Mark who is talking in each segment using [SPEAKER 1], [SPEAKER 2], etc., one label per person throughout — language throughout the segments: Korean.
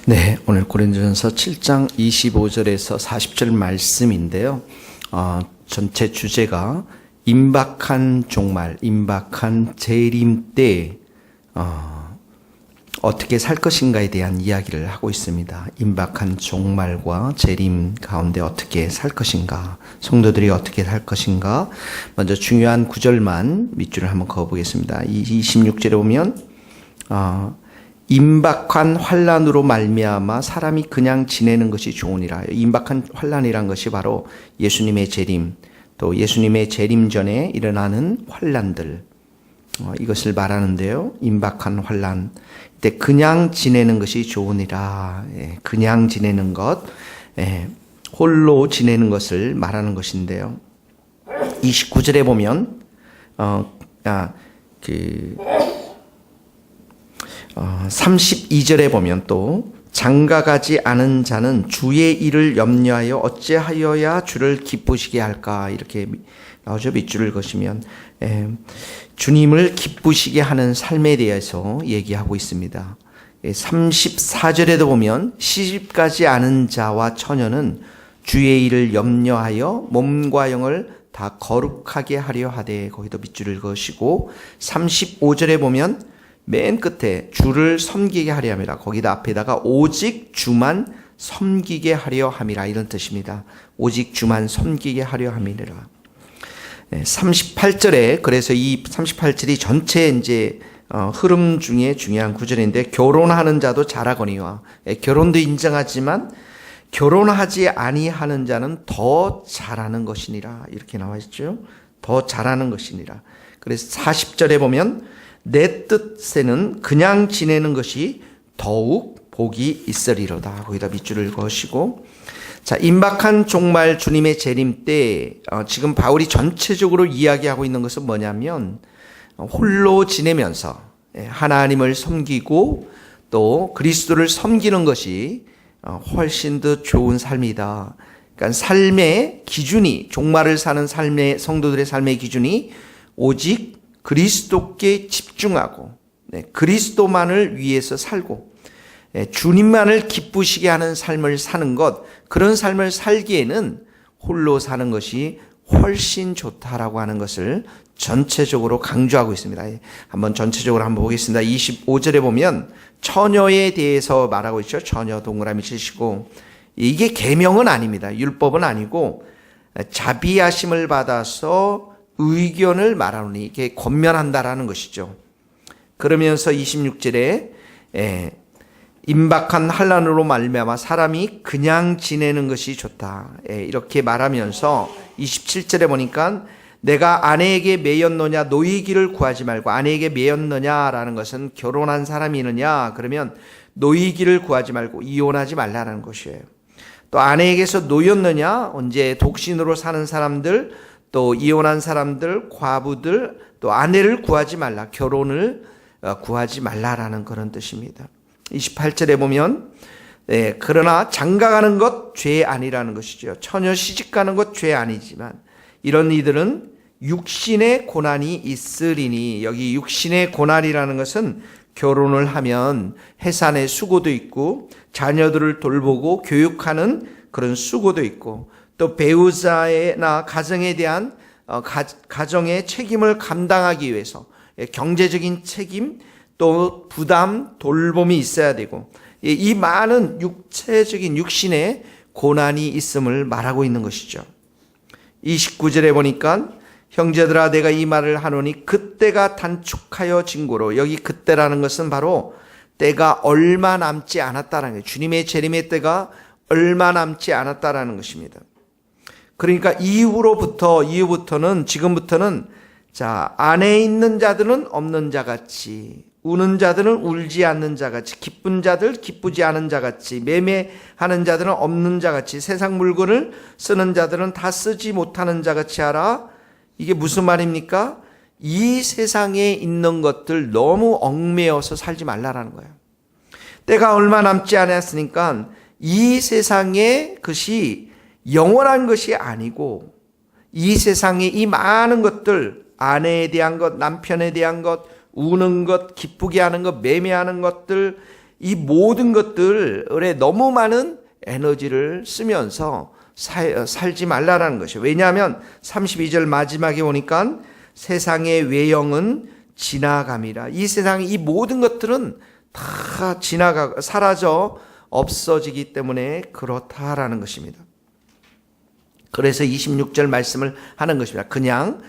[SPEAKER 1] 네, 오늘 고린도전서 7장 25절에서 40절 말씀인데요. 전체 주제가 임박한 종말, 임박한 재림 때 어떻게 살 것인가에 대한 이야기를 하고 있습니다. 임박한 종말과 재림 가운데 어떻게 살 것인가, 성도들이 어떻게 살 것인가. 먼저 중요한 구절만 밑줄을 한번 그어보겠습니다. 26절에 보면 임박한 환난으로 말미암아 사람이 그냥 지내는 것이 좋으니라. 임박한 환난이란 것이 바로 예수님의 재림, 또 예수님의 재림 전에 일어나는 환난들, 이것을 말하는데요. 임박한 환난. 이때 그냥 지내는 것이 좋으니라. 그냥 지내는 것, 홀로 지내는 것을 말하는 것인데요. 29절에 보면 32절에 보면 또 장가가지 않은 자는 주의 일을 염려하여 어찌하여야 주를 기쁘시게 할까, 이렇게 나오죠. 밑줄을 그시면 주님을 기쁘시게 하는 삶에 대해서 얘기하고 있습니다. 34절에도 보면 시집가지 않은 자와 처녀는 주의 일을 염려하여 몸과 영을 다 거룩하게 하려 하되, 거기도 밑줄을 그으시고 35절에 보면 맨 끝에 주를 섬기게 하려 함이라, 거기다 앞에다가 오직 주만 섬기게 하려 함이라, 이런 뜻입니다. 오직 주만 섬기게 하려 함이라. 38절에, 그래서 이 38절이 전체 이제 흐름 중에 중요한 구절인데, 결혼하는 자도 잘하거니와, 결혼도 인정하지만 결혼하지 아니하는 자는 더 잘하는 것이니라, 이렇게 나와 있죠. 더 잘하는 것이니라. 그래서 40절에 보면 내 뜻에는 그냥 지내는 것이 더욱 복이 있으리로다, 거기다 밑줄을 그으시고, 자, 임박한 종말 주님의 재림 때 지금 바울이 전체적으로 이야기하고 있는 것은 뭐냐면, 홀로 지내면서 하나님을 섬기고 또 그리스도를 섬기는 것이 훨씬 더 좋은 삶이다. 그러니까 삶의 기준이, 종말을 사는 삶의 성도들의 삶의 기준이 오직 그리스도께 집중하고, 그리스도만을 위해서 살고, 주님만을 기쁘시게 하는 삶을 사는 것, 그런 삶을 살기에는 홀로 사는 것이 훨씬 좋다라고 하는 것을 전체적으로 강조하고 있습니다. 한번 전체적으로 한번 보겠습니다. 25절에 보면 처녀에 대해서 말하고 있죠. 처녀 동그라미 치시고, 이게 계명은 아닙니다. 율법은 아니고 자비하심을 받아서 의견을 말하노니, 이게 권면한다라는 것이죠. 그러면서 26절에 임박한 환난으로 말미암아 사람이 그냥 지내는 것이 좋다, 이렇게 말하면서 27절에 보니까 내가 아내에게 매였느냐 노이기를 구하지 말고, 아내에게 매였느냐라는 것은 결혼한 사람이느냐, 그러면 노이기를 구하지 말고 이혼하지 말라는 것이에요. 또 아내에게서 노였느냐, 언제 독신으로 사는 사람들, 또 이혼한 사람들, 과부들, 또 아내를 구하지 말라, 결혼을 구하지 말라라는 그런 뜻입니다. 28절에 보면 그러나 장가가는 것 죄 아니라는 것이죠. 처녀 시집가는 것 죄 아니지만 이런 이들은 육신의 고난이 있으리니, 여기 육신의 고난이라는 것은 결혼을 하면 해산의 수고도 있고, 자녀들을 돌보고 교육하는 그런 수고도 있고, 또 배우자나 가정에 대한 가정의 책임을 감당하기 위해서 경제적인 책임, 또 부담, 돌봄이 있어야 되고, 이 많은 육체적인 육신의 고난이 있음을 말하고 있는 것이죠. 29절에 보니까 형제들아 내가 이 말을 하노니 그때가 단축하여 진고로, 여기 그때라는 것은 바로 때가 얼마 남지 않았다는 거예요. 주님의 재림의 때가 얼마 남지 않았다라는 것입니다. 그러니까 이후부터는, 지금부터는, 자, 안에 있는 자들은 없는 자같이, 우는 자들은 울지 않는 자같이, 기쁜 자들 기쁘지 않은 자같이, 매매하는 자들은 없는 자같이, 세상 물건을 쓰는 자들은 다 쓰지 못하는 자같이 하라. 이게 무슨 말입니까? 이 세상에 있는 것들 너무 얽매여서 살지 말라라는 거예요. 때가 얼마 남지 않았으니까 이 세상의 것이 영원한 것이 아니고, 이 세상의 이 많은 것들, 아내에 대한 것, 남편에 대한 것, 우는 것, 기쁘게 하는 것, 매매하는 것들, 이 모든 것들에 너무 많은 에너지를 쓰면서 살지 말라라는 것이에요. 왜냐하면 32절 마지막에 오니까 세상의 외형은 지나감이라. 이 세상의 이 모든 것들은 다 사라져 없어지기 때문에 그렇다라는 것입니다. 그래서 26절 말씀을 하는 것입니다. 그냥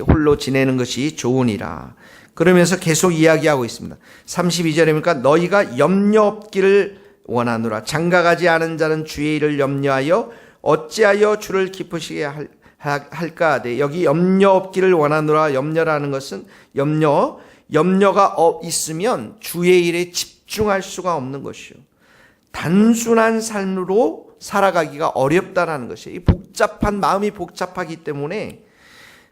[SPEAKER 1] 홀로 지내는 것이 좋으니라. 그러면서 계속 이야기하고 있습니다. 32절에 보니까 너희가 염려 없기를 원하노라. 장가가지 않은 자는 주의 일을 염려하여 어찌하여 주를 기쁘시게 할까 하되, 여기 염려 없기를 원하노라. 염려라는 것은 염려가 있으면 주의 일에 집중할 수가 없는 것이요. 단순한 삶으로 살아가기가 어렵다라는 것이에요. 마음이 복잡하기 때문에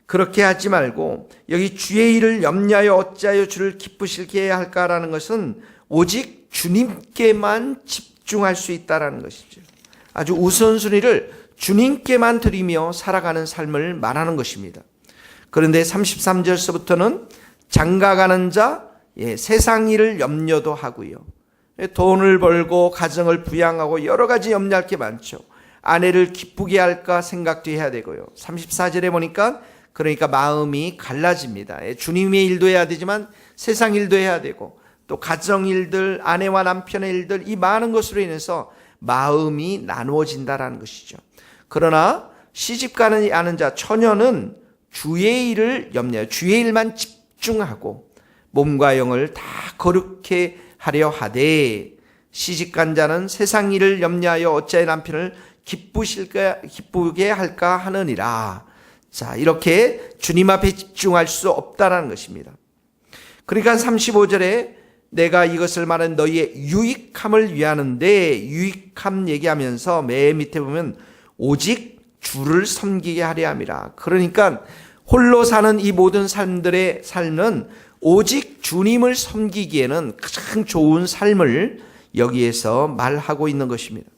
[SPEAKER 1] 그렇게 하지 말고, 여기 주의 일을 염려하여 어찌하여 주를 기쁘시게 할까라는 것은 오직 주님께만 집중할 수 있다라는 것이죠. 아주 우선순위를 주님께만 드리며 살아가는 삶을 말하는 것입니다. 그런데 33절서부터는 장가가는 자, 세상 일을 염려도 하고요. 돈을 벌고 가정을 부양하고 여러 가지 염려할 게 많죠. 아내를 기쁘게 할까 생각도 해야 되고요. 34절에 보니까 그러니까 마음이 갈라집니다. 주님의 일도 해야 되지만 세상 일도 해야 되고, 또 가정 일들, 아내와 남편의 일들, 이 많은 것으로 인해서 마음이 나누어진다라는 것이죠. 그러나 시집가는 않은 자, 처녀는 주의 일을 염려해요. 주의 일만 집중하고 몸과 영을 다 거룩해 하려 하되, 시집간 자는 세상 일을 염려하여 어찌하여 남편을 기쁘게 할까 하느니라. 자, 이렇게 주님 앞에 집중할 수 없다라는 것입니다. 그러니까 35절에 내가 이것을 말한 너희의 유익함을 위하는데, 유익함 얘기하면서 맨 밑에 보면 오직 주를 섬기게 하려 함이라. 그러니까 홀로 사는 이 모든 삶들의 삶은 오직 주님을 섬기기에는 가장 좋은 삶을 여기에서 말하고 있는 것입니다.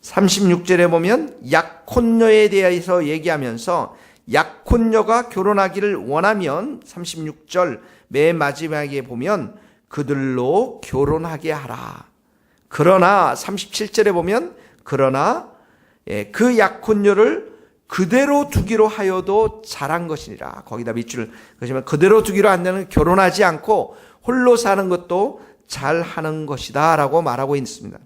[SPEAKER 1] 36절에 보면 약혼녀에 대해서 얘기하면서, 약혼녀가 결혼하기를 원하면 36절 맨 마지막에 보면 그들로 결혼하게 하라. 그러나 37절에 보면 그러나 그 약혼녀를 그대로 두기로 하여도 잘한 것이니라. 거기다 밑줄을 그러시면 그대로 두기로 한다는 결혼하지 않고 홀로 사는 것도 잘하는 것이다 라고 말하고 있습니다.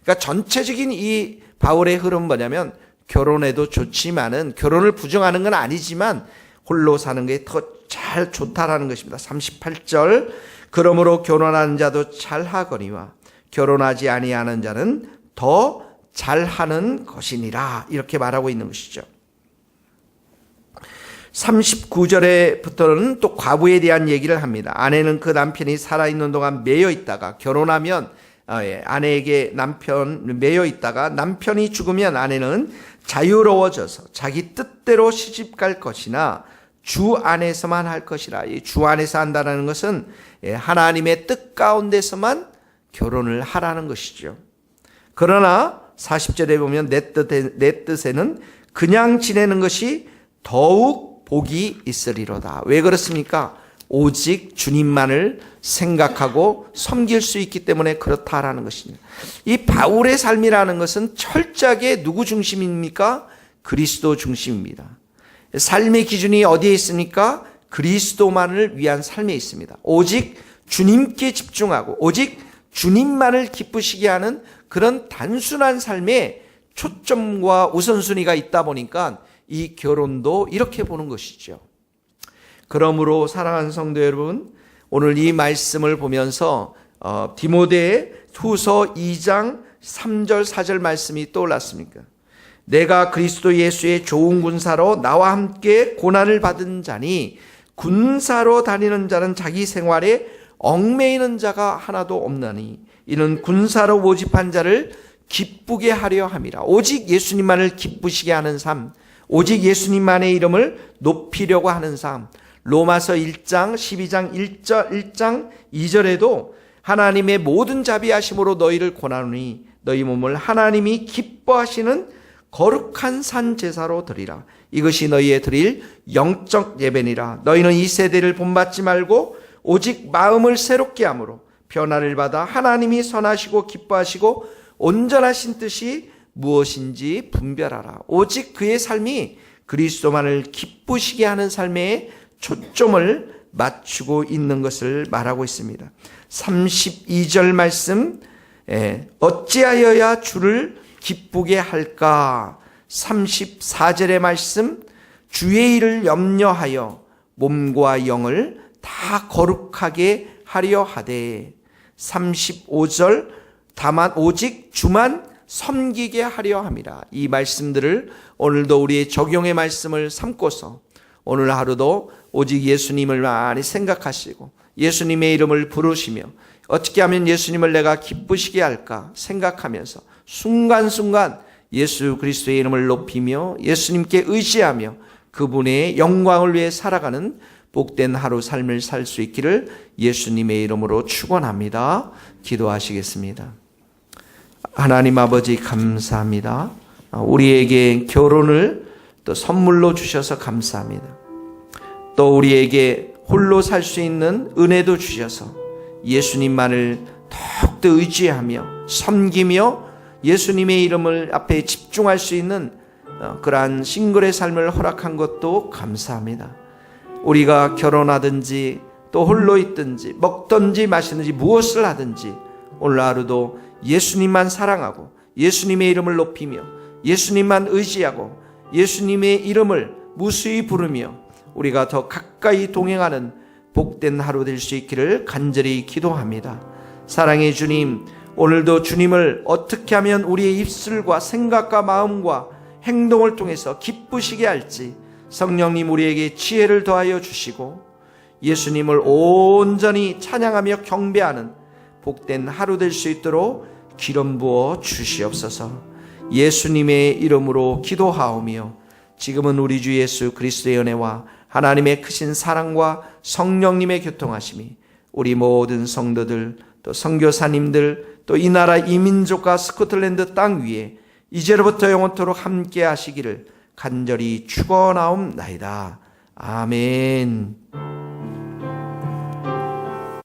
[SPEAKER 1] 그러니까 전체적인 이 바울의 흐름은 뭐냐면, 결혼해도 좋지만은, 결혼을 부정하는 건 아니지만 홀로 사는 게 더 잘 좋다라는 것입니다. 38절 그러므로 결혼하는 자도 잘하거니와 결혼하지 아니하는 자는 더 잘하는 것이니라. 이렇게 말하고 있는 것이죠. 39절에부터는 또 과부에 대한 얘기를 합니다. 아내는 그 남편이 살아있는 동안 매여 있다가, 결혼하면 아내에게 매여 있다가 남편이 죽으면 아내는 자유로워져서 자기 뜻대로 시집갈 것이나 주 안에서만 할 것이라. 이 주 안에서 한다는 것은 하나님의 뜻 가운데서만 결혼을 하라는 것이죠. 그러나 40절에 보면 내 뜻에는 그냥 지내는 것이 더욱 복이 있으리로다. 왜 그렇습니까? 오직 주님만을 생각하고 섬길 수 있기 때문에 그렇다라는 것입니다. 이 바울의 삶이라는 것은 철저하게 누구 중심입니까? 그리스도 중심입니다. 삶의 기준이 어디에 있습니까? 그리스도만을 위한 삶에 있습니다. 오직 주님께 집중하고 오직 주님만을 기쁘시게 하는 그런 단순한 삶에 초점과 우선순위가 있다 보니까 이 결혼도 이렇게 보는 것이죠. 그러므로 사랑하는 성도 여러분, 오늘 이 말씀을 보면서 디모데 후서 2장 3절 4절 말씀이 떠올랐습니까? 내가 그리스도 예수의 좋은 군사로 나와 함께 고난을 받은 자니, 군사로 다니는 자는 자기 생활에 얽매이는 자가 하나도 없나니 이는 군사로 모집한 자를 기쁘게 하려 함이라. 오직 예수님만을 기쁘시게 하는 삶, 오직 예수님만의 이름을 높이려고 하는 삶. 로마서 1장 12장 1장 2절에도 하나님의 모든 자비하심으로 너희를 권하노니 너희 몸을 하나님이 기뻐하시는 거룩한 산 제사로 드리라. 이것이 너희의 드릴 영적 예배니라. 너희는 이 세대를 본받지 말고 오직 마음을 새롭게 함으로 변화를 받아 하나님이 선하시고 기뻐하시고 온전하신 뜻이 무엇인지 분별하라. 오직 그의 삶이 그리스도만을 기쁘시게 하는 삶에 초점을 맞추고 있는 것을 말하고 있습니다. 32절 말씀, 어찌하여야 주를 기쁘게 할까? 34절의 말씀, 주의 일을 염려하여 몸과 영을 다 거룩하게 하려 하되. 35절, 다만 오직 주만 섬기게 하려 함이라. 이 말씀들을 오늘도 우리의 적용의 말씀을 삼고서 오늘 하루도 오직 예수님을 많이 생각하시고 예수님의 이름을 부르시며 어떻게 하면 예수님을 내가 기쁘시게 할까 생각하면서 순간순간 예수 그리스도의 이름을 높이며 예수님께 의지하며 그분의 영광을 위해 살아가는 복된 하루 삶을 살 수 있기를 예수님의 이름으로 축원합니다. 기도하시겠습니다. 하나님 아버지 감사합니다. 우리에게 결혼을 또 선물로 주셔서 감사합니다. 또 우리에게 홀로 살 수 있는 은혜도 주셔서 예수님만을 더욱더 의지하며 섬기며 예수님의 이름을 앞에 집중할 수 있는 그러한 싱글의 삶을 허락한 것도 감사합니다. 우리가 결혼하든지 또 홀로 있든지 먹든지 마시든지 무엇을 하든지 오늘 하루도 예수님만 사랑하고 예수님의 이름을 높이며 예수님만 의지하고 예수님의 이름을 무수히 부르며 우리가 더 가까이 동행하는 복된 하루 될 수 있기를 간절히 기도합니다. 사랑의 주님, 오늘도 주님을 어떻게 하면 우리의 입술과 생각과 마음과 행동을 통해서 기쁘시게 할지 성령님 우리에게 지혜를 더하여 주시고 예수님을 온전히 찬양하며 경배하는 복된 하루 될 수 있도록 기름 부어 주시옵소서. 예수님의 이름으로 기도하오며 지금은 우리 주 예수 그리스도의 은혜와 하나님의 크신 사랑과 성령님의 교통하심이 우리 모든 성도들 또 선교사님들 또 이 나라 이민족과 스코틀랜드 땅 위에 이제로부터 영원토록 함께 하시기를 간절히 축원하옵나이다. 아멘.